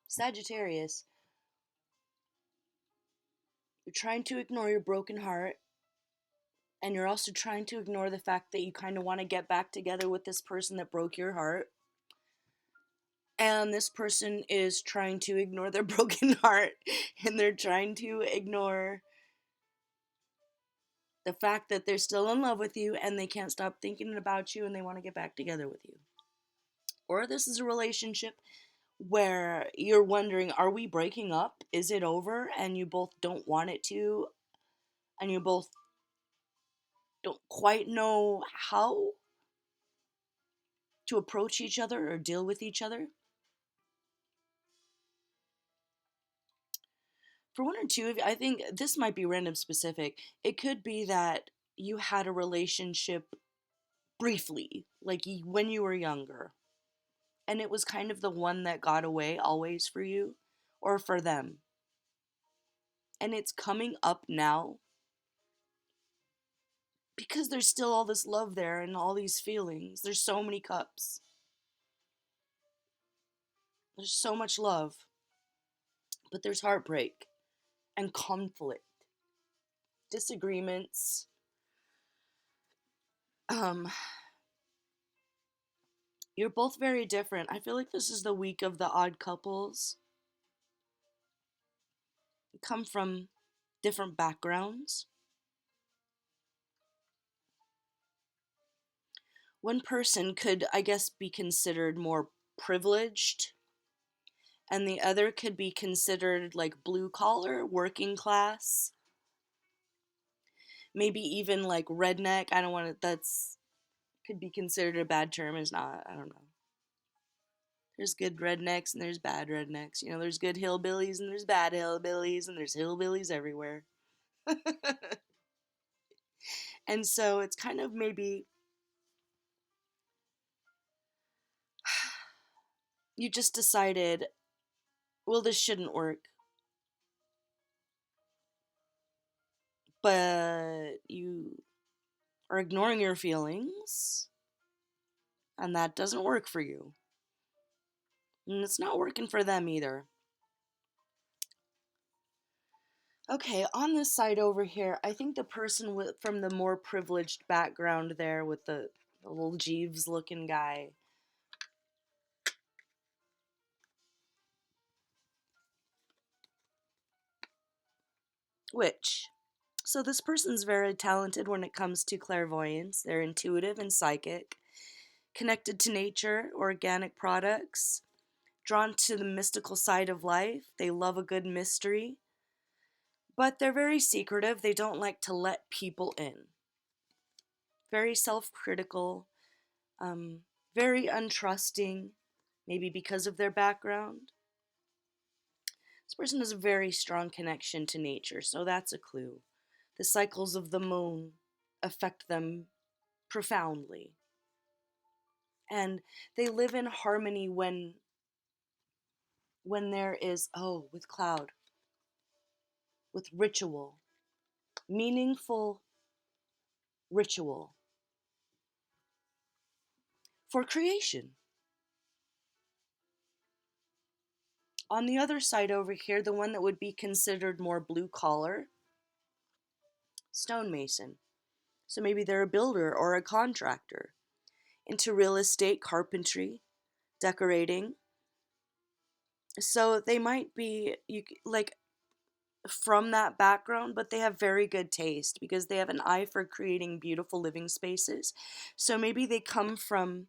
Sagittarius, you're trying to ignore your broken heart, and you're also trying to ignore the fact that you kind of want to get back together with this person that broke your heart. And this person is trying to ignore their broken heart, and they're trying to ignore the fact that they're still in love with you and they can't stop thinking about you and they want to get back together with you. Or this is a relationship where you're wondering, are we breaking up? Is it over? And you both don't want it to, and you both don't quite know how to approach each other or deal with each other. For one or two of you, I think this might be random specific. It could be that you had a relationship briefly, like when you were younger, and it was kind of the one that got away always for you or for them. And it's coming up now because there's still all this love there and all these feelings. There's so many cups. There's so much love. But there's heartbreak and conflict, disagreements. Um, you're both very different. I feel like this is the week of the odd couples. You come from different backgrounds. One person could, I guess, be considered more privileged, and the other could be considered like blue collar, working class, maybe even like redneck. I don't want to, that's could be considered a bad term, is not, I don't know. There's good rednecks and there's bad rednecks. You know, there's good hillbillies and there's bad hillbillies and there's hillbillies everywhere. And so it's kind of maybe you just decided, well, this shouldn't work. But you are ignoring your feelings, and that doesn't work for you. And it's not working for them either. Okay, on this side over here, I think the person from the more privileged background there with the little Jeeves looking guy. Which, so this person's very talented when it comes to clairvoyance. They're intuitive and psychic, connected to nature, organic products, drawn to the mystical side of life. They love a good mystery, but they're very secretive. They don't like to let people in. Very self-critical, very untrusting, maybe because of their background. This person has a very strong connection to nature, so that's a clue. The cycles of the moon affect them profoundly. And they live in harmony when there is, with cloud, with ritual, meaningful ritual for creation. On the other side over here, the one that would be considered more blue collar, stonemason. So maybe they're a builder or a contractor, into real estate, carpentry, decorating. So they might be like from that background, but they have very good taste because they have an eye for creating beautiful living spaces. So maybe they come from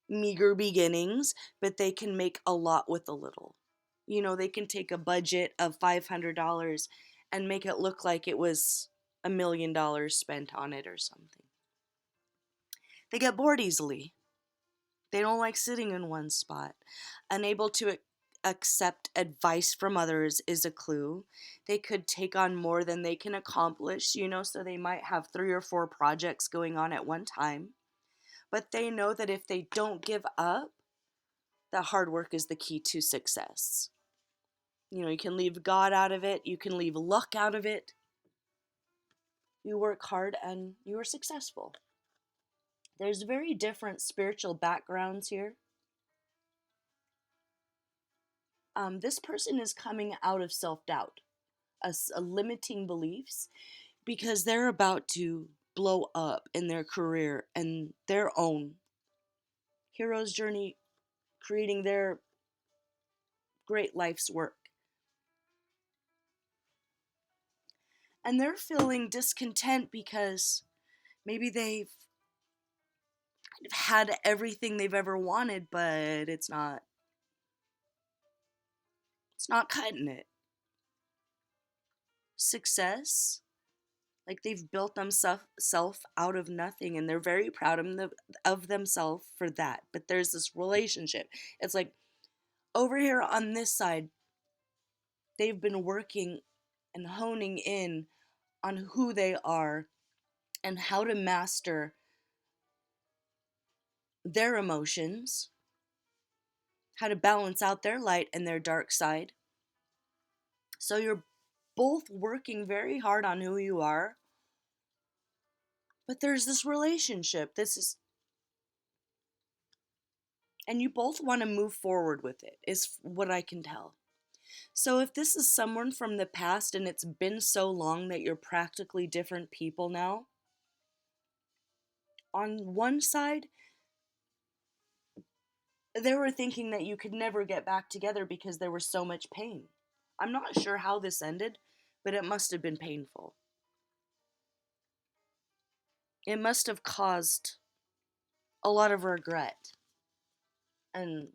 meager beginnings, but they can make a lot with a little. You know, they can take a budget of $500 and make it look like it was $1 million spent on it or something. They get bored easily. They don't like sitting in one spot. Unable to accept advice from others is a clue. They could take on more than they can accomplish, so they might have 3 or 4 projects going on at one time. But they know that if they don't give up, that hard work is the key to success. You can leave God out of it, you can leave luck out of it. You work hard and you are successful. There's very different spiritual backgrounds here. This person is coming out of self-doubt, a limiting beliefs, because they're about to blow up in their career and their own hero's journey, creating their great life's work. And they're feeling discontent because maybe they've kind of had everything they've ever wanted, but it's not cutting it. Success, like they've built themselves out of nothing, and they're very proud of themselves for that. But there's this relationship. It's like over here on this side, they've been working and honing in on who they are and how to master their emotions, how to balance out their light and their dark side. So you're both working very hard on who you are, but there's this relationship. And you both want to move forward with it, is what I can tell. So if this is someone from the past and it's been so long that you're practically different people now, on one side, they were thinking that you could never get back together because there was so much pain. I'm not sure how this ended, but it must have been painful. It must have caused a lot of regret and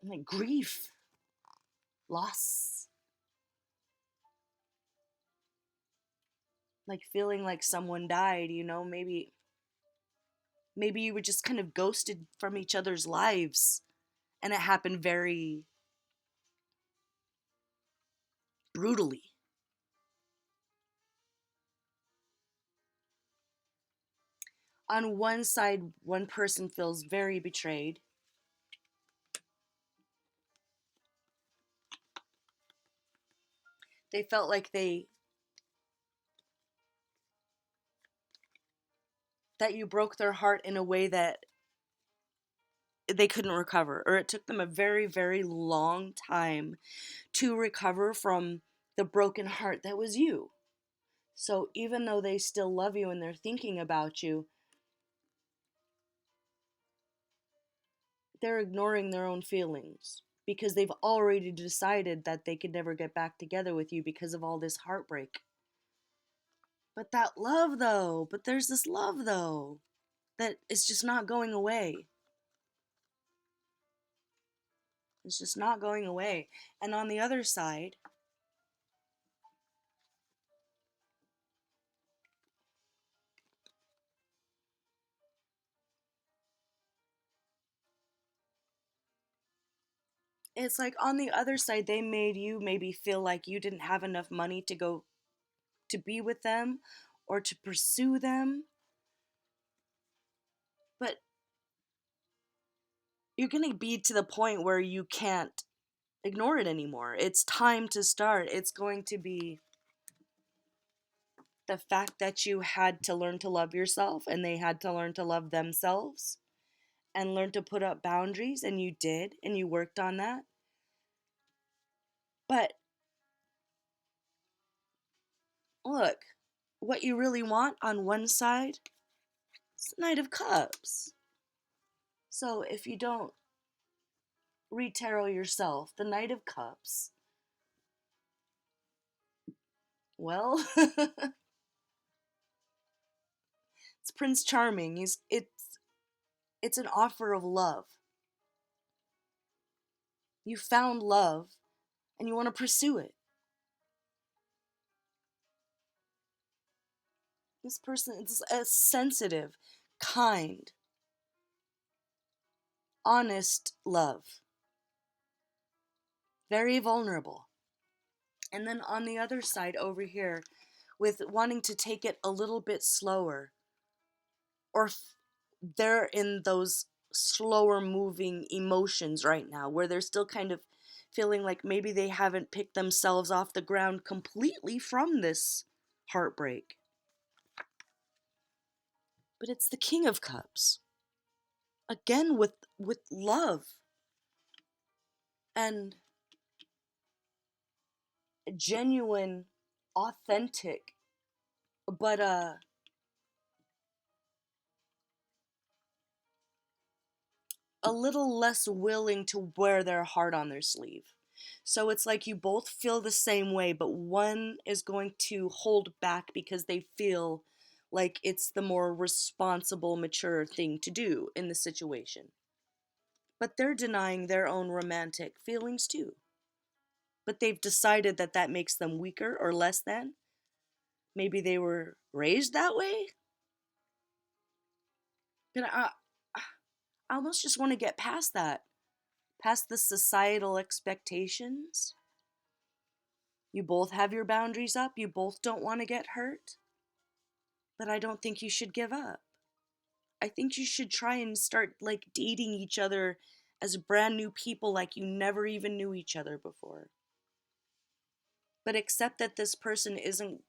like grief, loss, like feeling like someone died, maybe you were just kind of ghosted from each other's lives, and it happened very brutally. On one side, one person feels very betrayed. They felt like that you broke their heart in a way that they couldn't recover, or it took them a very, very long time to recover from the broken heart that was you. So even though they still love you and they're thinking about you, they're ignoring their own feelings because they've already decided that they could never get back together with you because of all this heartbreak. But there's this love though that is just not going away. It's just not going away. And on the other side, it's like on the other side, they made you maybe feel like you didn't have enough money to go to be with them or to pursue them. But you're going to be to the point where you can't ignore it anymore. It's time to start. It's going to be the fact that you had to learn to love yourself and they had to learn to love themselves and learn to put up boundaries, and you did, and you worked on that. But look, what you really want on one side is the Knight of Cups. So if you don't read tarot yourself, the Knight of Cups, well, it's Prince Charming. It's an offer of love. You found love and you want to pursue it. This person is a sensitive, kind, honest love. Very vulnerable. And then on the other side over here, with wanting to take it a little bit slower, or they're in those slower moving emotions right now where they're still kind of feeling like maybe they haven't picked themselves off the ground completely from this heartbreak. But it's the King of Cups. Again, with love and genuine, authentic, but a little less willing to wear their heart on their sleeve. So it's like you both feel the same way, but one is going to hold back because they feel like it's the more responsible, mature thing to do in the situation. But they're denying their own romantic feelings too. But they've decided that that makes them weaker or less than. Maybe they were raised that way. But I almost just want to get past that, past the societal expectations. You both have your boundaries up. You both don't want to get hurt. But I don't think you should give up. I think you should try and start like dating each other as brand new people like you never even knew each other before. But accept that this person isn't,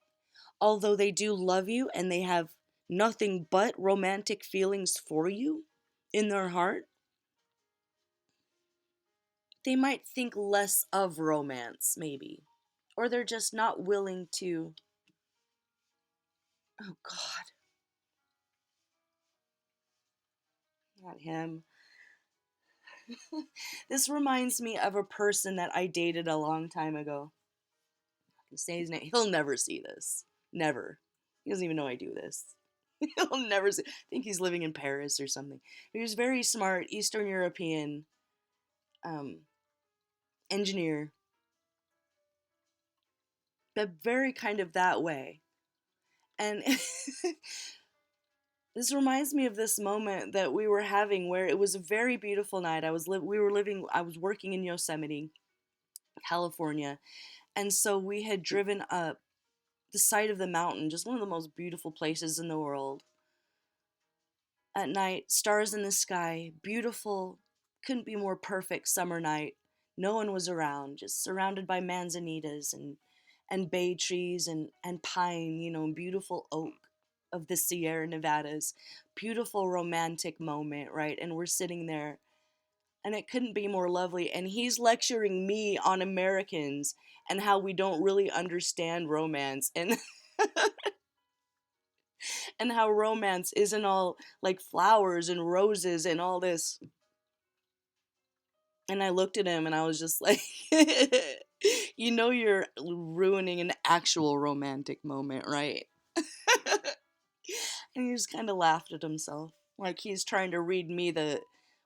although they do love you and they have nothing but romantic feelings for you in their heart, they might think less of romance, maybe. Or they're just not willing to. Oh, God. Not him. This reminds me of a person that I dated a long time ago. I can say his name. He'll never see this. Never. He doesn't even know I do this. He'll never see. I think he's living in Paris or something. He was very smart, Eastern European um, engineer, but very kind of that way. And this reminds me of this moment that we were having where it was a very beautiful night. I was working in Yosemite, California, and so we had driven up the side of the mountain, just one of the most beautiful places in the world. At night, stars in the sky, beautiful, couldn't be more perfect summer night. No one was around, just surrounded by manzanitas and bay trees and pine, beautiful oak of the Sierra Nevadas. Beautiful romantic moment, right? And we're sitting there and it couldn't be more lovely. And he's lecturing me on Americans and how we don't really understand romance and and how romance isn't all like flowers and roses and all this. And I looked at him and I was just like, you're ruining an actual romantic moment, right? And he just kind of laughed at himself. Like he's trying to read me the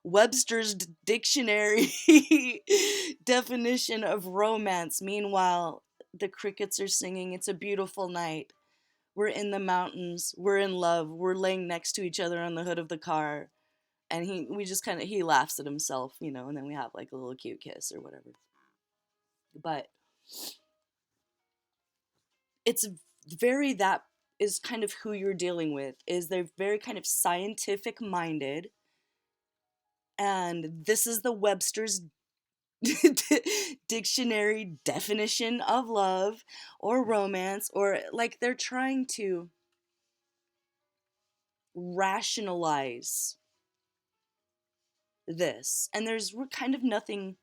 Webster's dictionary definition of romance. Meanwhile, the crickets are singing. It's a beautiful night. We're in the mountains. We're in love. We're laying next to each other on the hood of the car. And he laughs at himself, and then we have like a little cute kiss or whatever. But it's very, that is kind of who you're dealing with, is they're very kind of scientific minded. And this is the Webster's dictionary definition of love or romance, or like they're trying to rationalize this. And there's kind of nothing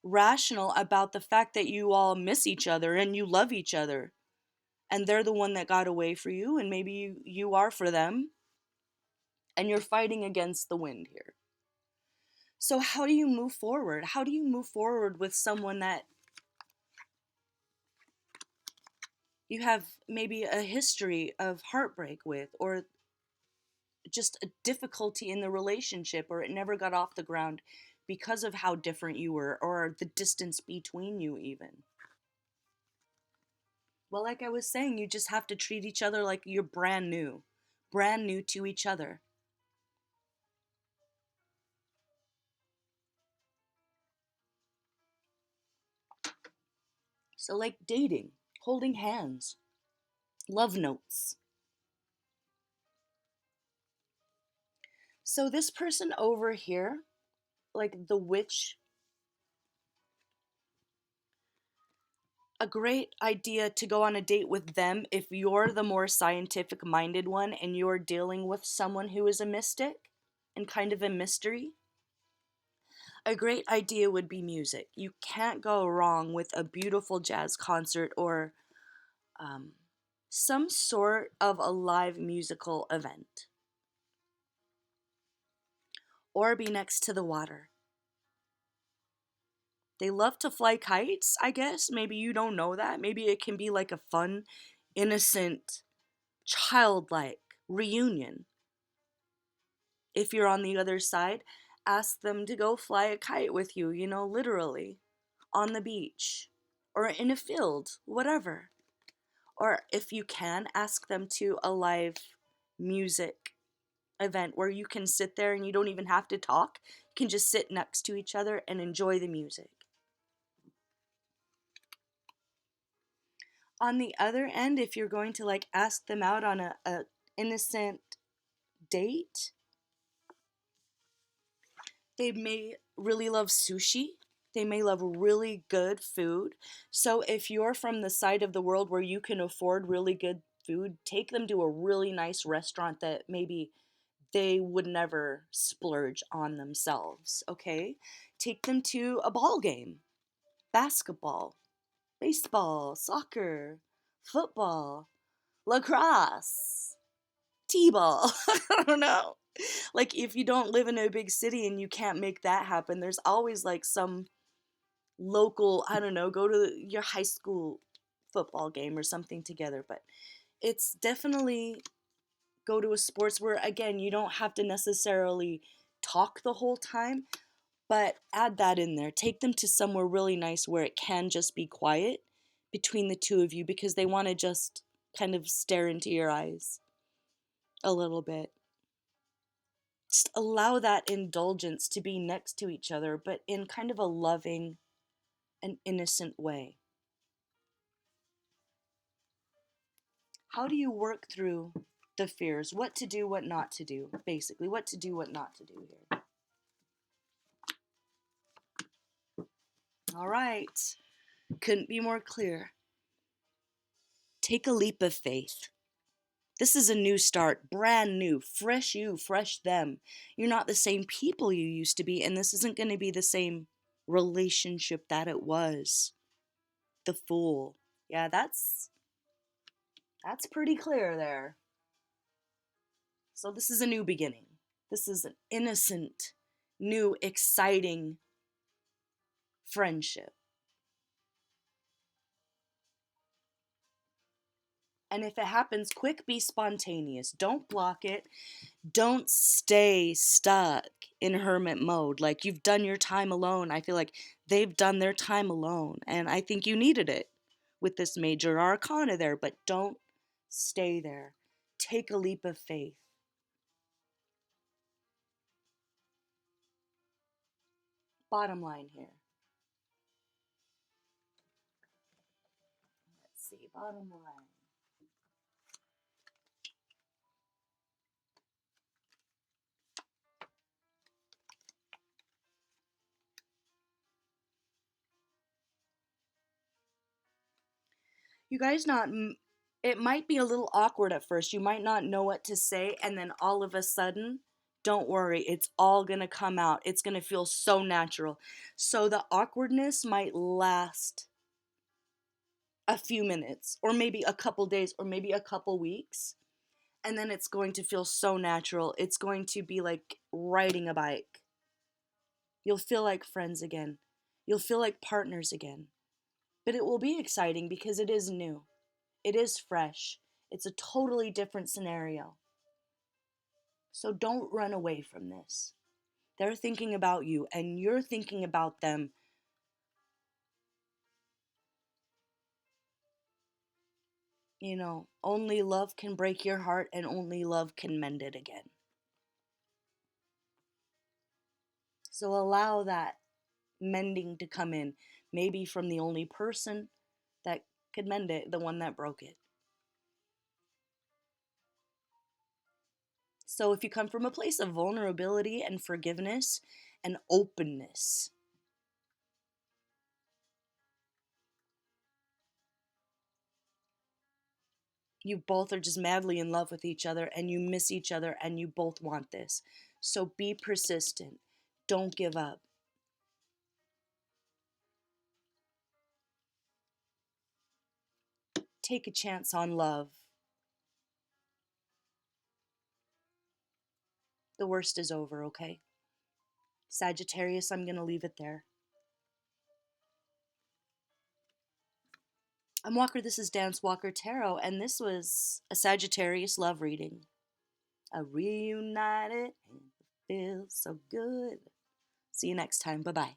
rational about the fact that you all miss each other and you love each other. And they're the one that got away for you, and maybe you are for them. And you're fighting against the wind here. So, how do you move forward? How do you move forward with someone that you have maybe a history of heartbreak with, or just a difficulty in the relationship, or it never got off the ground because of how different you were, or the distance between you, even? Well, like I was saying, you just have to treat each other like you're brand new to each other. So, like dating, holding hands, love notes. So, this person over here, like the witch, A great idea to go on a date with them if you're the more scientific minded one and you're dealing with someone who is a mystic and kind of a mystery. A great idea would be music. You can't go wrong with a beautiful jazz concert or um, some sort of a live musical event. Or be next to the water. They love to fly kites, I guess. Maybe you don't know that. Maybe it can be like a fun, innocent, childlike reunion. If you're on the other side, ask them to go fly a kite with you, literally, on the beach or in a field, whatever. Or if you can, ask them to a live music event where you can sit there and you don't even have to talk. You can just sit next to each other and enjoy the music. On the other end, if you're going to like ask them out on a innocent date, they may really love sushi. They may love really good food. So if you're from the side of the world where you can afford really good food, take them to a really nice restaurant that maybe they would never splurge on themselves, okay? Take them to a ball game, basketball, baseball, soccer, football, lacrosse, t-ball. I don't know. Like, if you don't live in a big city and you can't make that happen, there's always like some local, I don't know, go to your high school football game or something together. But it's definitely go to a sports where, again, you don't have to necessarily talk the whole time, but add that in there. Take them to somewhere really nice where it can just be quiet between the two of you because they want to just kind of stare into your eyes a little bit. Just allow that indulgence to be next to each other, but in kind of a loving and innocent way. How do you work through the fears? What to do, what not to do, basically. What to do, what not to do here. All right. Couldn't be more clear. Take a leap of faith. This is a new start, brand new, fresh you, fresh them. You're not the same people you used to be, and this isn't going to be the same relationship that it was. The Fool. Yeah, that's pretty clear there. So this is a new beginning. This is an innocent, new, exciting friendship. And if it happens quick, be spontaneous. Don't block it. Don't stay stuck in hermit mode. Like, you've done your time alone. I feel like they've done their time alone. And I think you needed it with this major arcana there. But don't stay there. Take a leap of faith. Bottom line here. Let's see. Bottom line. You guys not it might be a little awkward at first. You might not know what to say, and then all of a sudden, don't worry, it's all going to come out. It's going to feel so natural. So the awkwardness might last a few minutes or maybe a couple days or maybe a couple weeks, and then it's going to feel so natural. It's going to be like riding a bike. You'll feel like friends again. You'll feel like partners again. But it will be exciting because it is new. It is fresh. It's a totally different scenario. So don't run away from this. They're thinking about you and you're thinking about them. Only love can break your heart and only love can mend it again. So allow that mending to come in, maybe from the only person that could mend it, the one that broke it. So if you come from a place of vulnerability and forgiveness and openness, You both are just madly in love with each other and you miss each other and you both want this. So be persistent. Don't give up. Take a chance on love. The worst is over, okay? Sagittarius, I'm going to leave it there. I'm Walker, this is Dance Walker Tarot, and this was a Sagittarius love reading. A reunited and feels so good. See you next time. Bye-bye.